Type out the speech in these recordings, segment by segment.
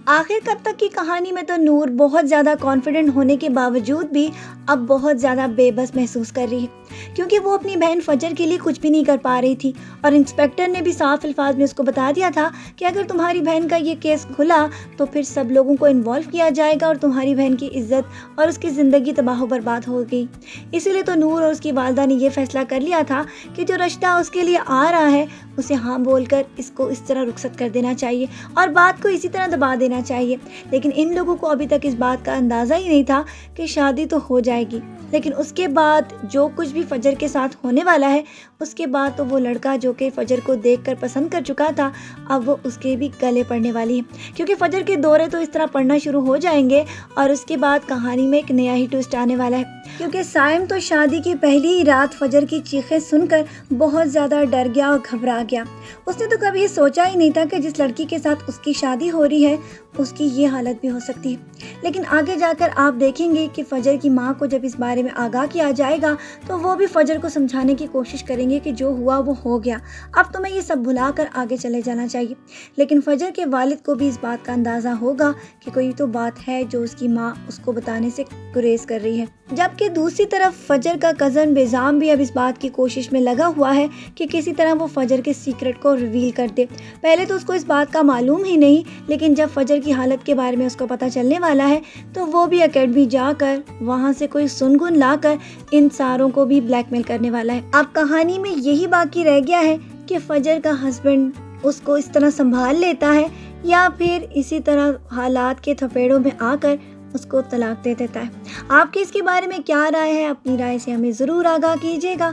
آخر کب تک کی کہانی میں تو نور بہت زیادہ کانفیڈنٹ ہونے کے باوجود بھی اب بہت زیادہ بے بس محسوس کر رہی ہے، کیونکہ وہ اپنی بہن فجر کے لیے کچھ بھی نہیں کر پا رہی تھی، اور انسپیکٹر نے بھی صاف الفاظ میں اس کو بتا دیا تھا کہ اگر تمہاری بہن کا یہ کیس کھلا تو پھر سب لوگوں کو انوالو کیا جائے گا اور تمہاری بہن کی عزت اور اس کی زندگی تباہ و برباد ہو گئی۔ اسی لیے تو نور اور اس کی والدہ نے یہ فیصلہ کر لیا تھا کہ جو رشتہ اس کے لیے آ رہا ہے اسے ہاں بول کر اس کو اس طرح رخصت کر دینا چاہیے اور بات کو اسی طرح دبا دینا چاہیے۔ لیکن ان لوگوں کو ابھی تک اس بات کا اندازہ ہی نہیں تھا کہ شادی تو ہو جائے گی، لیکن اس کے بعد جو کچھ بھی فجر کے ساتھ ہونے والا ہے، اس کے بعد تو وہ لڑکا جو کہ فجر کو دیکھ کر پسند کر چکا تھا اب وہ اس کے بھی گلے پڑنے والی ہے، کیونکہ فجر کے دورے تو اس طرح پڑنا شروع ہو جائیں گے اور اس کے بعد کہانی میں ایک نیا ہی ٹوسٹ آنے والا ہے، کیونکہ سائم تو شادی کی پہلی ہی رات فجر کی چیخیں سن کر بہت زیادہ ڈر گیا اور گھبرا گیا۔ اس نے تو کبھی یہ سوچا ہی نہیں تھا کہ جس لڑکی کے ساتھ اس کی شادی ہو رہی ہے اس کی یہ حالت بھی ہو سکتی ہے، لیکن آگے جا کر آپ دیکھیں گے کہ فجر کی ماں کو جب اس بارے میں آگاہ کیا جائے گا تو وہ بھی فجر کو سمجھانے کی کوشش کریں گے کہ جو ہوا وہ ہو گیا، اب تمہیں یہ سب بھلا کر آگے چلے جانا چاہیے۔ لیکن فجر کے والد کو بھی اس بات کا اندازہ ہوگا کہ کوئی تو بات ہے جو اس کی ماں اس کو بتانے سے گریز کر رہی ہے، جبکہ دوسری طرف فجر کا کزن بزام بھی اب اس بات کی کوشش میں لگا ہوا ہے کہ کسی طرح وہ فجر کے سیکرٹ کو ریویل کر دے۔ پہلے تو اس کو اس بات کا معلوم ہی نہیں، لیکن جب فجر کی حالت کے بارے میں اس کو پتہ چلنے والا ہے تو وہ بھی اکیڈمی جا کر وہاں سے کوئی سنگن لا کر ان ساروں کو بھی بلیک میل کرنے والا ہے۔ اب کہانی میں یہی باقی رہ گیا ہے کہ فجر کا ہسبینڈ اس کو اس طرح سنبھال لیتا ہے یا پھر اسی طرح حالات کے تھپیڑوں میں آ کر اس کو طلاق دے دیتا ہے۔ آپ کی اس کے بارے میں کیا رائے ہے؟ اپنی رائے سے ہمیں ضرور آگاہ کیجیے گا،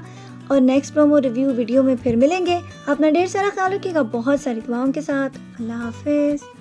اور نیکسٹ پرومو ریویو ویڈیو میں پھر ملیں گے۔ اپنا ڈھیر سارا خیال رکھیے گا، بہت ساری دعاؤں کے ساتھ۔ اللہ حافظ۔